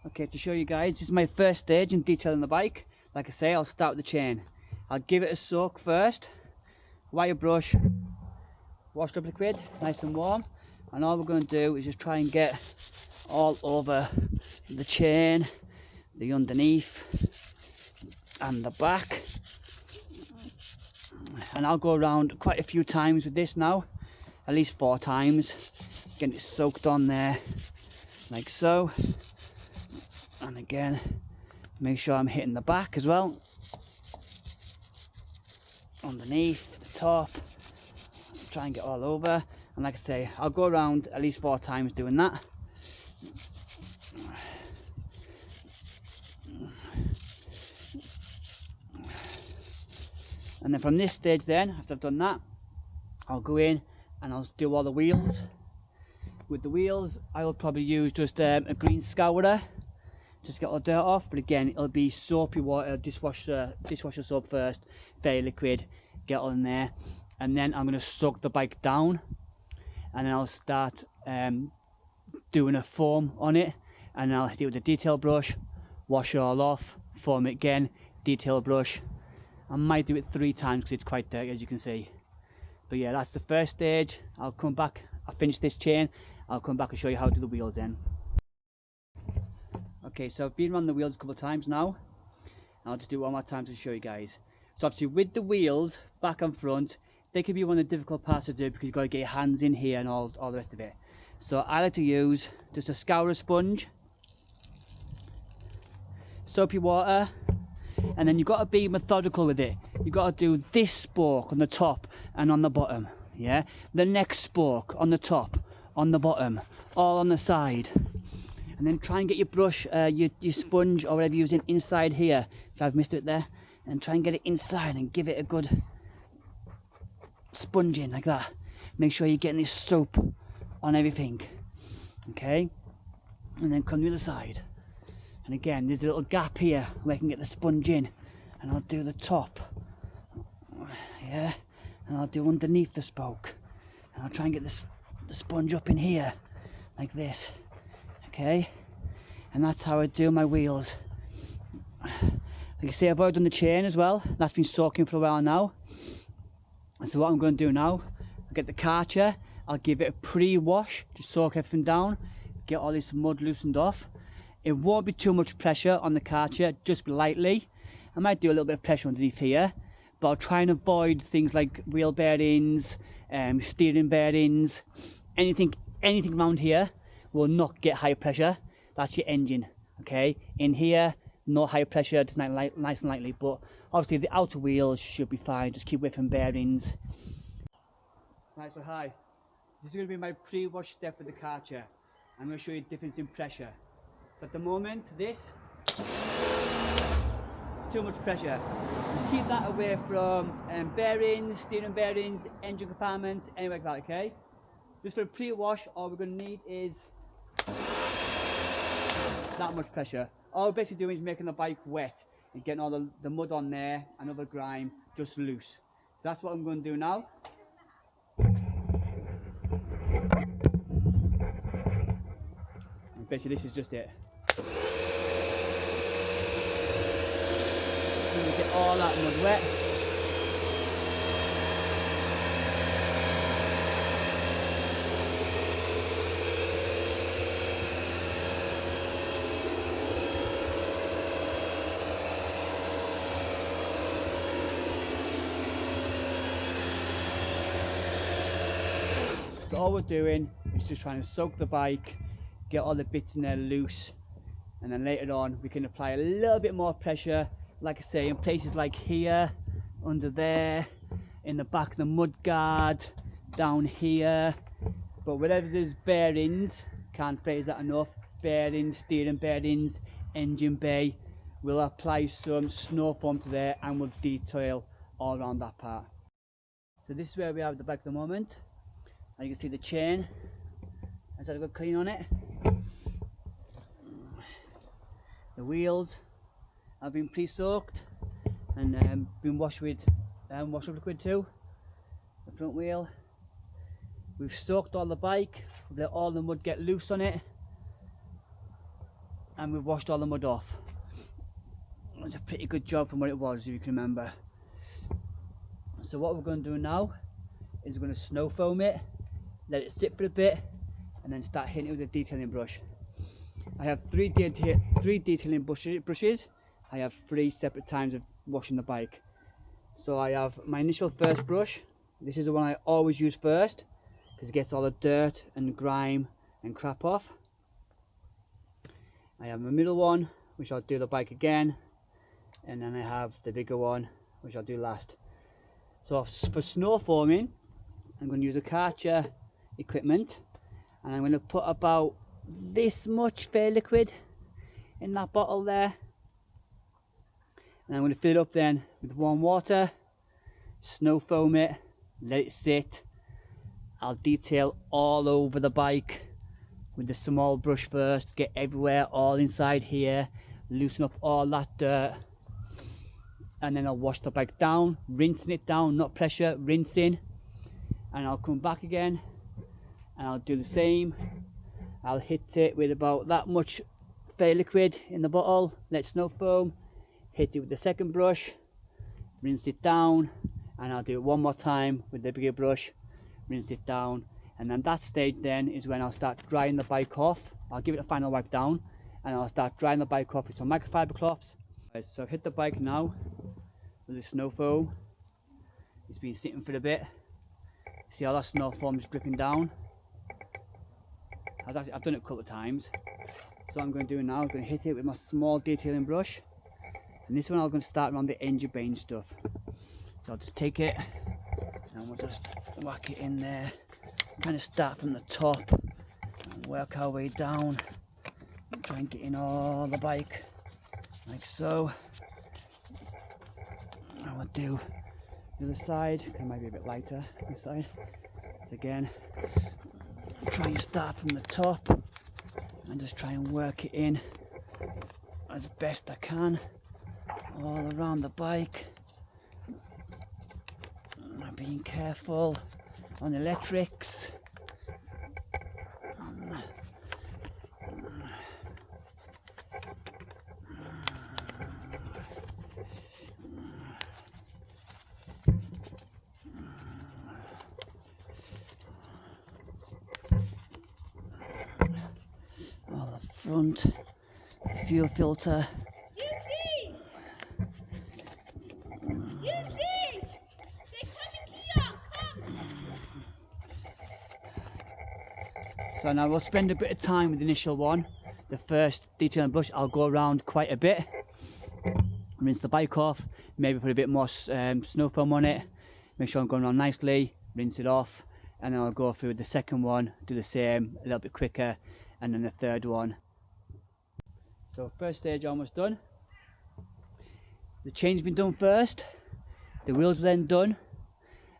Okay, to show you guys, this is my first stage in detailing the bike. Like I say, I'll start with the chain. I'll give it a soak first, wire brush, washed up liquid, nice and warm. And all we're going to do is just try and get all over the chain, the underneath and the back. And I'll go around quite a few times with this now, at least 4 times, getting it soaked on there, like so. And again, make sure I'm hitting the back as well, underneath, the top, try and get all over. And like I say, I'll go around at least 4 times doing that. And then from this stage then, after I've done that, I'll go in and I'll do all the wheels. With the wheels, I will probably use just a green scourer, just to get all the dirt off. But again, it'll be soapy water, dishwasher soap first, very liquid, get all in there. And then I'm going to soak the bike down, and then I'll start doing a foam on it, and I'll hit it with a detail brush, wash it all off, foam it again, detail brush. I might do it 3 times because it's quite dirty, as you can see. But yeah, that's the first stage. I'll come back, I'll finish this chain, I'll come back and show you how to do the wheels then. Okay, so I've been around the wheels a couple of times now. I'll just do it one more time to show you guys. So obviously with the wheels, back and front, they can be one of the difficult parts to do because you've got to get your hands in here and all the rest of it. So I like to use just a scourer sponge, soapy water, and then you've got to be methodical with it. You've got to do this spoke on the top and on the bottom, yeah? The next spoke on the top, on the bottom, all on the side. And then try and get your brush, your sponge or whatever you're using inside here. So I've missed it there. And try and get it inside and give it a good sponging like that. Make sure you're getting this soap on everything. Okay? And then come to the other side. And again, there's a little gap here where I can get the sponge in. And I'll do the top. Yeah? And I'll do underneath the spoke. And I'll try and get the sponge up in here. Like this. Okay, and that's how I do my wheels. Like you see, I've already done the chain as well. That's been soaking for a while now. So what I'm going to do now, I'll get the Karcher, I'll give it a pre-wash to soak everything down, get all this mud loosened off. It won't be too much pressure on the Karcher, just lightly. I might do a little bit of pressure underneath here, but I'll try and avoid things like wheel bearings, steering bearings, anything around here will not get high pressure. That's your engine, okay? In here, no high pressure, just nice and lightly, but obviously the outer wheels should be fine. Just keep whipping bearings. Right, so hi. This is going to be my pre-wash step with the Karcher. I'm going to show you the difference in pressure. So at the moment, this, too much pressure. Keep that away from bearings, steering bearings, engine compartments, anywhere like that, okay? Just for a pre-wash, all we're going to need is that much pressure. All we're basically doing is making the bike wet and getting all the mud on there and other grime just loose. So that's what I'm going to do now. And basically this is just it. I'm going to get all that mud wet. So all we're doing is just trying to soak the bike, get all the bits in there loose, and then later on we can apply a little bit more pressure, like I say, in places like here, under there, in the back of the mud guard, down here. But whatever there's bearings, can't phrase that enough, bearings, steering bearings, engine bay, we'll apply some snow foam to there and we'll detail all around that part. So this is where we have the bike at the moment. And you can see the chain has had a good clean on it. The wheels have been pre-soaked and been washed with wash up liquid too. The front wheel, we've soaked all the bike, we've let all the mud get loose on it, and we've washed all the mud off. It was a pretty good job from what it was, if you can remember. So what we're going to do now is we're going to snow foam it, let it sit for a bit, and then start hitting it with a detailing brush. I have three detailing brushes. I have 3 separate times of washing the bike. So I have my initial first brush. This is the one I always use first because it gets all the dirt and grime and crap off. I have my middle one, which I'll do the bike again, and then I have the bigger one, which I'll do last. So for snow forming, I'm going to use a Karcher equipment, and I'm going to put about this much fair liquid in that bottle there, and I'm going to fill it up then with warm water, snow foam it, let it sit. I'll detail all over the bike with the small brush first, get everywhere, all inside here, loosen up all that dirt, and then I'll wash the bike down, rinsing it down, not pressure, rinsing, and I'll come back again and I'll do the same. I'll hit it with about that much fair liquid in the bottle, let snow foam, hit it with the second brush, rinse it down, and I'll do it one more time with the bigger brush, rinse it down, and then that stage then is when I'll start drying the bike off. I'll give it a final wipe down and I'll start drying the bike off with some microfiber cloths. Right, so I've hit the bike now with the snow foam. It's been sitting for a bit. See how that snow foam is dripping down? I've done it a couple of times. So what I'm going to do now, I'm going to hit it with my small detailing brush, and this one I'm going to start around the engine bay and stuff. So I'll just take it and we'll just whack it in there, kind of start from the top and work our way down and try and get in all the bike like so. And we'll do the other side because it might be a bit lighter this side. So again, try and start from the top and just try and work it in as best I can all around the bike. I'm being careful on the electrics. All the front, the fuel filter. So now we'll spend a bit of time with the initial one. The first detailing brush, I'll go around quite a bit, rinse the bike off, maybe put a bit more snow foam on it, make sure I'm going around nicely, rinse it off, and then I'll go through with the second one, do the same, a little bit quicker, and then the third one. So first stage almost done. The chain's been done first, the wheels were then done.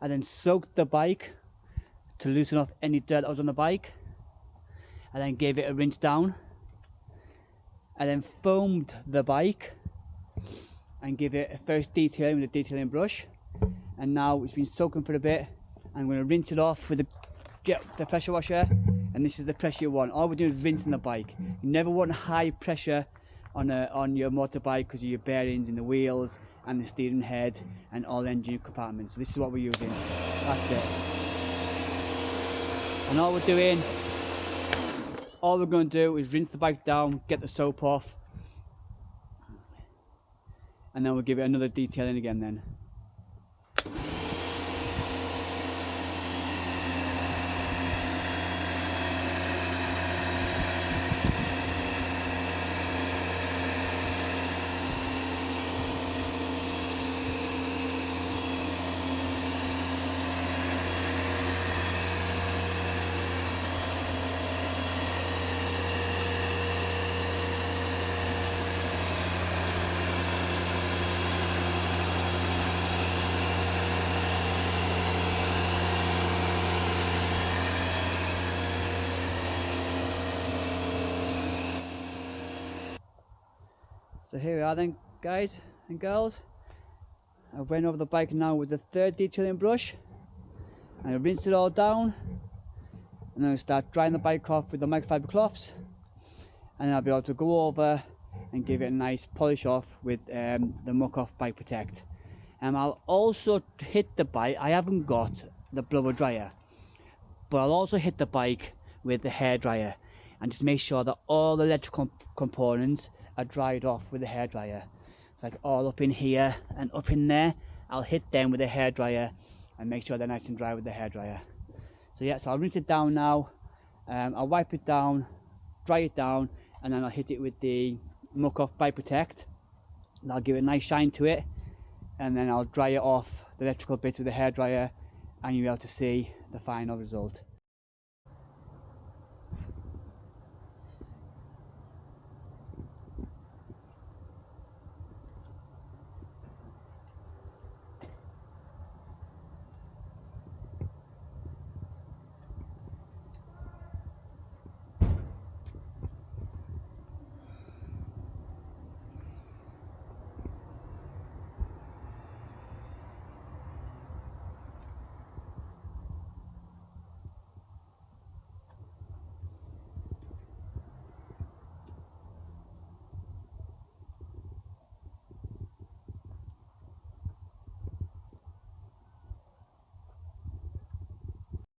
I then soaked the bike to loosen off any dirt that was on the bike. I then gave it a rinse down. I then foamed the bike and give it a first detailing with a detailing brush. And now it's been soaking for a bit. I'm going to rinse it off with the pressure washer, and this is the pressure you want. All we're doing is rinsing the bike. You never want high pressure on your motorbike because of your bearings in the wheels and the steering head and all the engine compartments. So this is what we're using. That's it. And all we're going to do is rinse the bike down, get the soap off, and then we'll give it another detailing again then. So here we are then, guys and girls. I went over the bike now with the third detailing brush, and I rinsed it all down, and then I start drying the bike off with the microfiber cloths, and then I'll be able to go over and give it a nice polish off with the Muck Off Bike Protect. I'll also hit the bike. I haven't got the blower dryer, but I'll also hit the bike with the hairdryer and just make sure that all the electrical components are dried off with the hairdryer. It's like all up in here and up in there. I'll hit them with the hairdryer and make sure they're nice and dry with the hairdryer. So yeah, so I'll rinse it down now. I'll wipe it down, dry it down, and then I'll hit it with the Muck Off Bike Protect. And I'll give it a nice shine to it, and then I'll dry it off the electrical bits with the hairdryer, and you'll be able to see the final result.